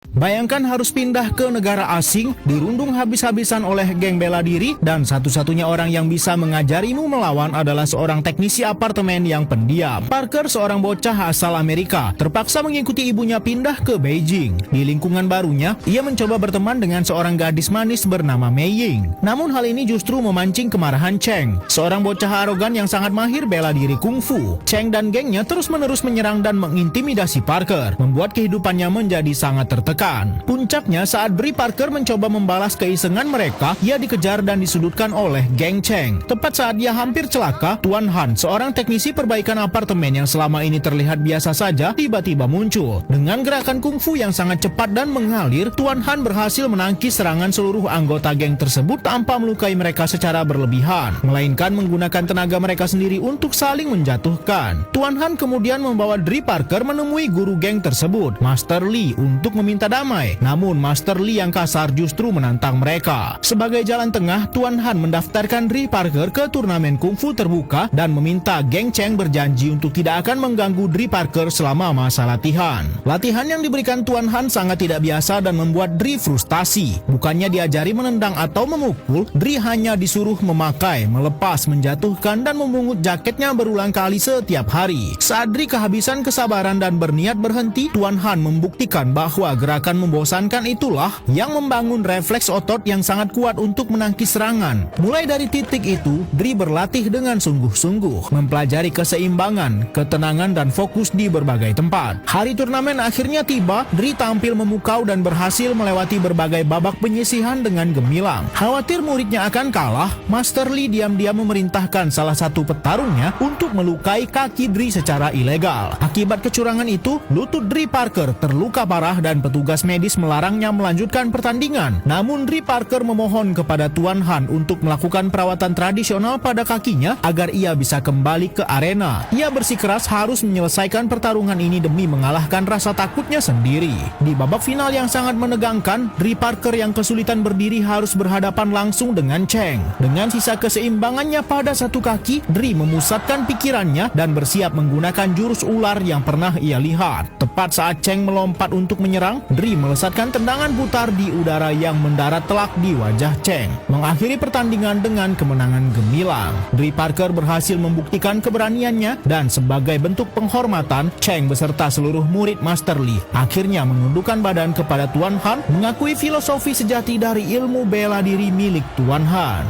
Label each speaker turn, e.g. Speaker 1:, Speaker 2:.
Speaker 1: Bayangkan harus pindah ke negara asing, dirundung habis-habisan oleh geng bela diri, dan satu-satunya orang yang bisa mengajarimu melawan adalah seorang teknisi apartemen yang pendiam. Parker, seorang bocah asal Amerika, terpaksa mengikuti ibunya pindah ke Beijing. Di lingkungan barunya, ia mencoba berteman dengan seorang gadis manis bernama Mei Ying. Namun hal ini justru memancing kemarahan Cheng, seorang bocah arogan yang sangat mahir bela diri kungfu. Cheng dan gengnya terus-menerus menyerang dan mengintimidasi Parker, membuat kehidupannya menjadi sangat tertekan. Puncaknya saat Bri Parker mencoba membalas keisengan mereka, ia dikejar dan disudutkan oleh geng Cheng. Tepat saat dia hampir celaka, Tuan Han, seorang teknisi perbaikan apartemen yang selama ini terlihat biasa saja, tiba-tiba muncul. Dengan gerakan kungfu yang sangat cepat dan mengalir, Tuan Han berhasil menangkis serangan seluruh anggota geng tersebut tanpa melukai mereka secara berlebihan, melainkan menggunakan tenaga mereka sendiri untuk saling menjatuhkan. Tuan Han kemudian membawa Bri Parker menemui guru geng tersebut, Master Lee, untuk meminta damai. Namun Master Lee yang kasar justru menantang mereka. Sebagai jalan tengah, Tuan Han mendaftarkan Bri Parker ke turnamen kungfu terbuka dan meminta geng Cheng berjanji untuk tidak akan mengganggu Bri Parker selama masa latihan. Latihan yang diberikan Tuan Han sangat tidak biasa dan membuat Bri frustasi. Bukannya diajari menendang atau memukul, Bri hanya disuruh memakai, melepas, menjatuhkan, dan memungut jaketnya berulang kali setiap hari. Saat Bri kehabisan kesabaran dan berniat berhenti, Tuan Han membuktikan bahwa gerakan membosankan itulah yang membangun refleks otot yang sangat kuat untuk menangkis serangan. Mulai dari titik itu, Bri berlatih dengan sungguh-sungguh, mempelajari keseimbangan, ketenangan, dan fokus di berbagai tempat. Hari turnamen akhirnya tiba, Bri tampil memukau dan berhasil melewati berbagai babak penyisihan dengan gemilang. Khawatir muridnya akan kalah, Master Lee diam-diam memerintahkan salah satu petarungnya untuk melukai kaki Bri secara ilegal. Akibat kecurangan itu, lutut Bri Parker terluka parah dan petugas medis melarangnya melanjutkan pertandingan. Namun Bri Parker memohon kepada Tuan Han untuk melakukan perawatan tradisional pada kakinya agar ia bisa kembali ke arena. Ia bersikeras harus menyelesaikan pertarungan ini demi mengalahkan rasa takutnya sendiri. Di babak final yang sangat menegangkan, Bri Parker yang kesulitan berdiri harus berhadapan langsung dengan Cheng. Dengan sisa keseimbangannya pada satu kaki, Bri memusatkan pikirannya dan bersiap menggunakan jurus ular yang pernah ia lihat. Tepat saat Cheng melompat untuk menyerang, Bri melesatkan tendangan putar di udara yang mendarat telak di wajah Cheng, mengakhiri pertandingan dengan kemenangan gemilang. Bri Parker berhasil membuktikan keberaniannya dan sebagai bentuk penghormatan, Cheng beserta seluruh murid Master Lee akhirnya menundukkan badan kepada Tuan Han, mengakui filosofi sejati dari ilmu bela diri milik Tuan Han.